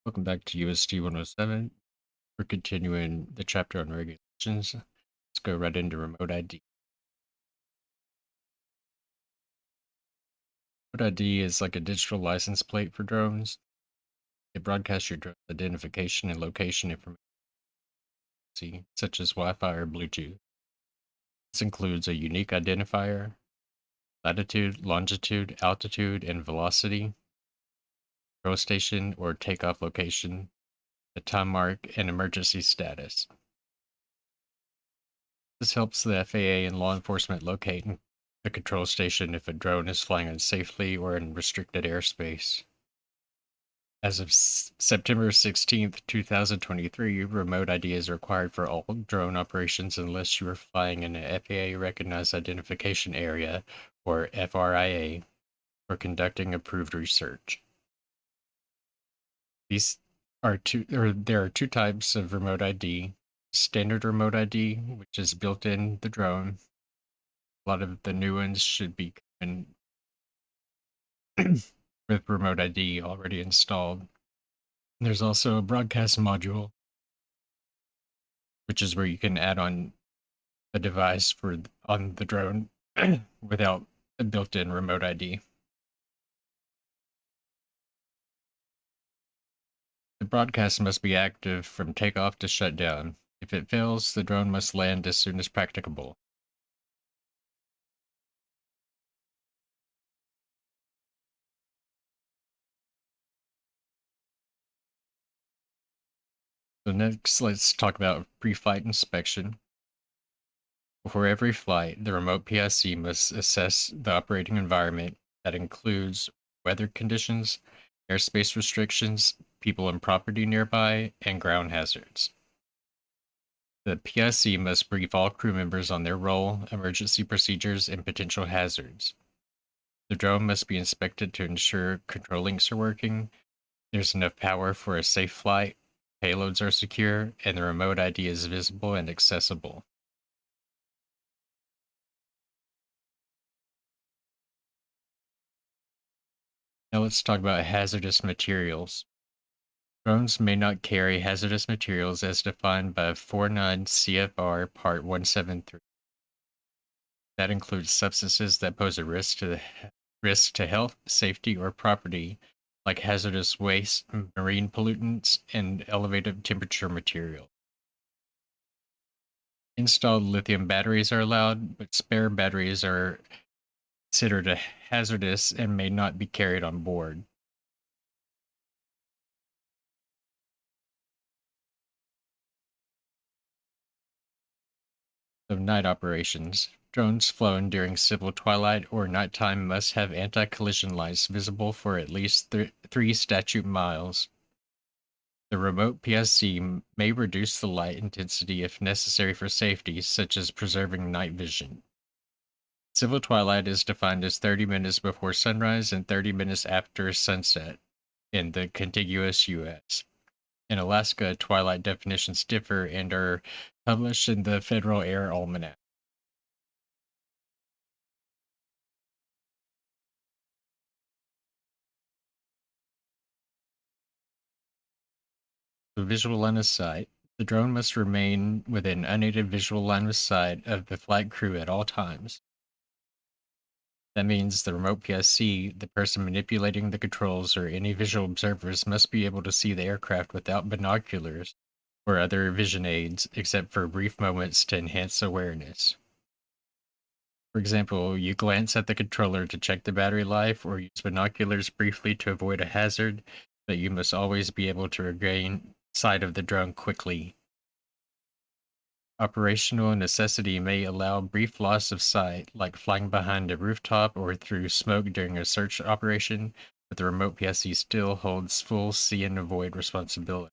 Welcome back to USD 107. We're continuing the chapter on regulations. Let's go right into remote ID. Remote ID is like a digital license plate for drones. It broadcasts your drone's identification and location information, such as Wi-Fi or Bluetooth. This includes a unique identifier, latitude, longitude, altitude, and velocity, control station or takeoff location, the time mark, and emergency status. This helps the FAA and law enforcement locate the control station if a drone is flying unsafely or in restricted airspace. As of September 16th, 2023, remote ID is required for all drone operations unless you are flying in an FAA-recognized identification area, or FRIA, or conducting approved research. There are two types of remote ID. Standard remote ID, which is built in the drone. A lot of the new ones should be coming with remote ID already installed. There's also a broadcast module, which is where you can add on a device on the drone without a built-in remote ID. The broadcast must be active from takeoff to shutdown. If it fails, the drone must land as soon as practicable. So next, let's talk about pre-flight inspection. Before every flight, the remote PSC must assess the operating environment. That includes weather conditions, airspace restrictions, people and property nearby, and ground hazards. The PSC must brief all crew members on their role, emergency procedures, and potential hazards. The drone must be inspected to ensure control links are working, there's enough power for a safe flight, payloads are secure, and the remote ID is visible and accessible. Now let's talk about hazardous materials. Drones may not carry hazardous materials as defined by 49 CFR Part 173. That includes substances that pose a risk to health, safety, or property, like hazardous waste, marine pollutants, and elevated temperature material. Installed lithium batteries are allowed, but spare batteries are considered hazardous and may not be carried on board. Of night operations. Drones flown during civil twilight or nighttime must have anti-collision lights visible for at least 3 statute miles. The remote PSC may reduce the light intensity if necessary for safety, such as preserving night vision. Civil twilight is defined as 30 minutes before sunrise and 30 minutes after sunset in the contiguous U.S. In Alaska, twilight definitions differ and are published in the Federal Air Almanac. The visual line of sight. The drone must remain within unaided visual line of sight of the flight crew at all times. That means the remote PSC, the person manipulating the controls, or any visual observers must be able to see the aircraft without binoculars or other vision aids, except for brief moments to enhance awareness. For example, you glance at the controller to check the battery life or use binoculars briefly to avoid a hazard, but you must always be able to regain sight of the drone quickly. Operational necessity may allow brief loss of sight, like flying behind a rooftop or through smoke during a search operation, but the remote PSC still holds full see and avoid responsibility.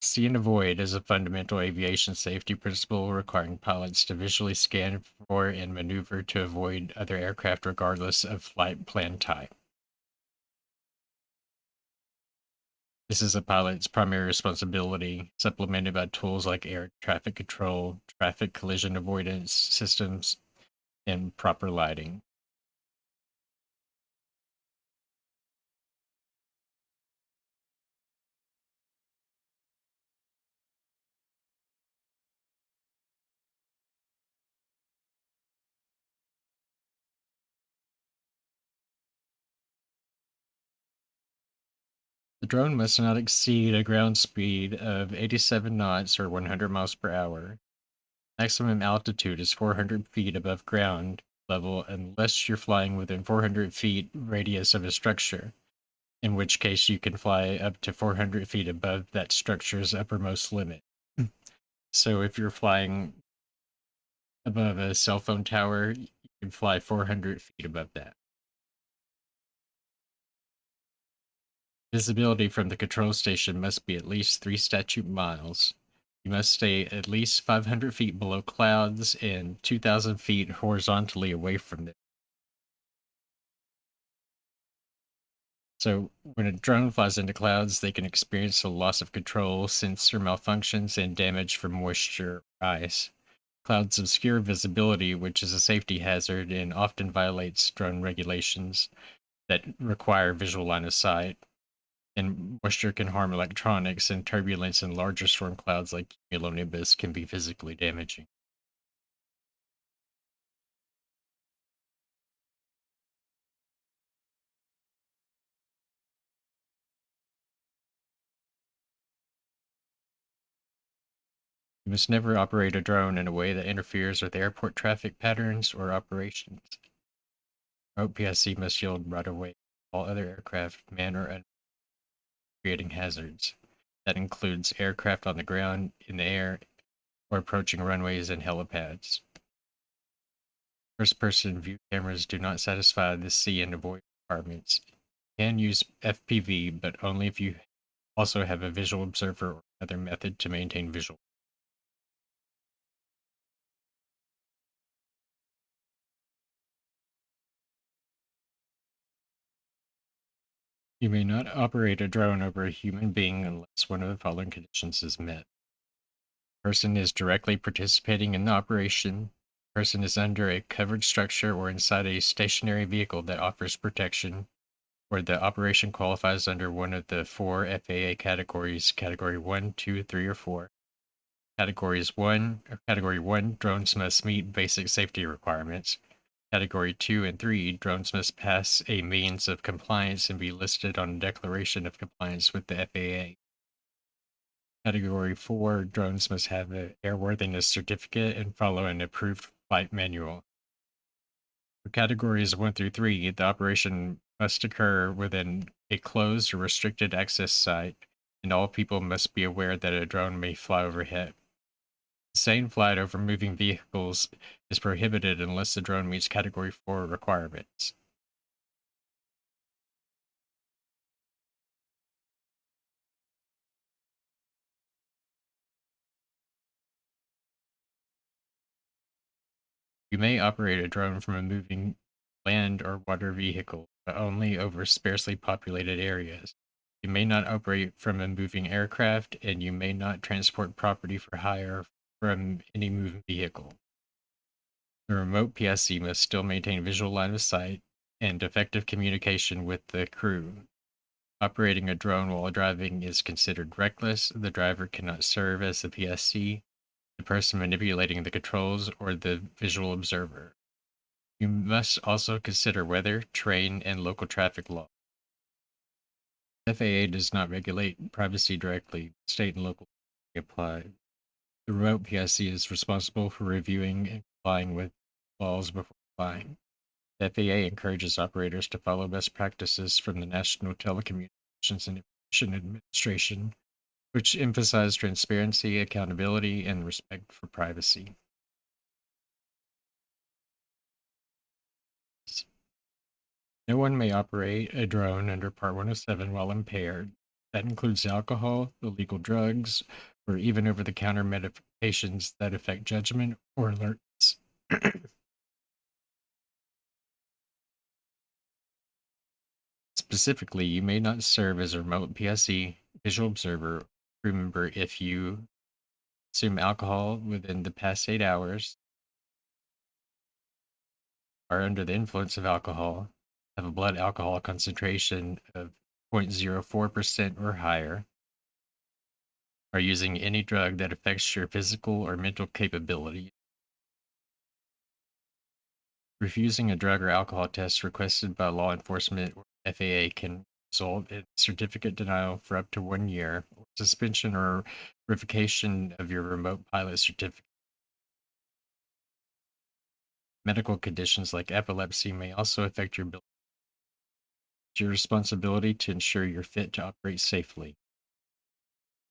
See and avoid is a fundamental aviation safety principle requiring pilots to visually scan for and maneuver to avoid other aircraft regardless of flight plan type. This is a pilot's primary responsibility, supplemented by tools like air traffic control, traffic collision avoidance systems, and proper lighting. The drone must not exceed a ground speed of 87 knots or 100 miles per hour. Maximum altitude is 400 feet above ground level unless you're flying within 400 feet radius of a structure, in which case you can fly up to 400 feet above that structure's uppermost limit. So if you're flying above a cell phone tower, you can fly 400 feet above that. Visibility from the control station must be at least 3 statute miles. You must stay at least 500 feet below clouds and 2,000 feet horizontally away from them. So, when a drone flies into clouds, they can experience a loss of control, sensor malfunctions, and damage from moisture or ice. Clouds obscure visibility, which is a safety hazard and often violates drone regulations that require visual line of sight. And moisture can harm electronics, and turbulence in larger storm clouds like cumulonimbus can be physically damaging. You must never operate a drone in a way that interferes with airport traffic patterns or operations. Remote PSC must yield right away all other aircraft, man or unmanned, creating hazards. That includes aircraft on the ground, in the air, or approaching runways and helipads. First-person view cameras do not satisfy the see and avoid requirements. You can use FPV, but only if you also have a visual observer or other method to maintain visual. You may not operate a drone over a human being unless one of the following conditions is met. Person is directly participating in the operation. Person is under a covered structure or inside a stationary vehicle that offers protection, or the operation qualifies under one of the 4 FAA categories, Category 1, 2, 3, or 4. Category 1, drones must meet basic safety requirements. Category 2 and 3, drones must pass a means of compliance and be listed on a declaration of compliance with the FAA. Category 4, drones must have an airworthiness certificate and follow an approved flight manual. For categories 1 through 3, the operation must occur within a closed or restricted access site, and all people must be aware that a drone may fly overhead. Sustained flight over moving vehicles is prohibited unless the drone meets Category 4 requirements. You may operate a drone from a moving land or water vehicle, but only over sparsely populated areas. You may not operate from a moving aircraft, and you may not transport property for hire from any moving vehicle. The remote PSC must still maintain visual line of sight and effective communication with the crew. Operating a drone while driving is considered reckless. The driver cannot serve as the PSC, the person manipulating the controls, or the visual observer. You must also consider weather, terrain, and local traffic law. FAA does not regulate privacy directly. State and local apply. The remote PSC is responsible for reviewing and complying with laws before flying. The FAA encourages operators to follow best practices from the National Telecommunications and Information Administration, which emphasize transparency, accountability, and respect for privacy. No one may operate a drone under Part 107 while impaired. That includes alcohol, illegal drugs, or even over the counter medications that affect judgment or alertness. Specifically, you may not serve as a remote PSE, visual observer, crew member if you consume alcohol within the past 8 hours, are under the influence of alcohol, have a blood alcohol concentration of 0.04% or higher, are using any drug that affects your physical or mental capability, refusing a drug or alcohol test requested by law enforcement or FAA can result in certificate denial for up to 1 year, or suspension or revocation of your remote pilot certificate. Medical conditions like epilepsy may also affect your ability. It's your responsibility to ensure you're fit to operate safely.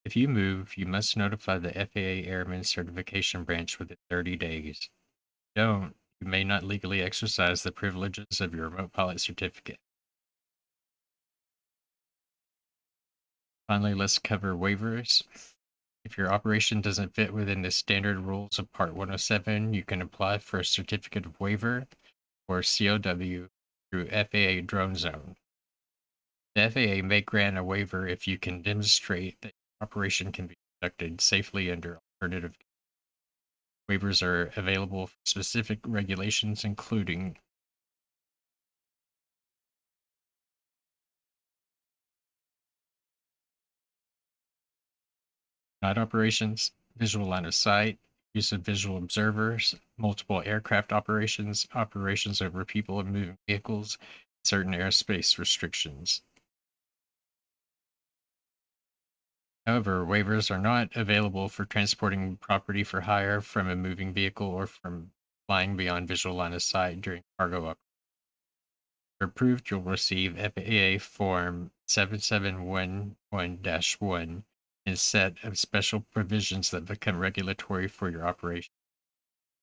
If you move, you must notify the FAA Airman Certification Branch within 30 days. Don't, you may not legally exercise the privileges of your remote pilot certificate. Finally, let's cover waivers. If your operation doesn't fit within the standard rules of Part 107, you can apply for a certificate of waiver or COW through FAA Drone Zone. The FAA may grant a waiver if you can demonstrate that your operation can be conducted safely under alternative. Waivers are available for specific regulations, including night operations, visual line of sight, use of visual observers, multiple aircraft operations, operations over people and moving vehicles, certain airspace restrictions. However, waivers are not available for transporting property for hire from a moving vehicle or from flying beyond visual line of sight during cargo operations. If approved, you'll receive FAA Form 7711-1 and set of special provisions that become regulatory for your operation.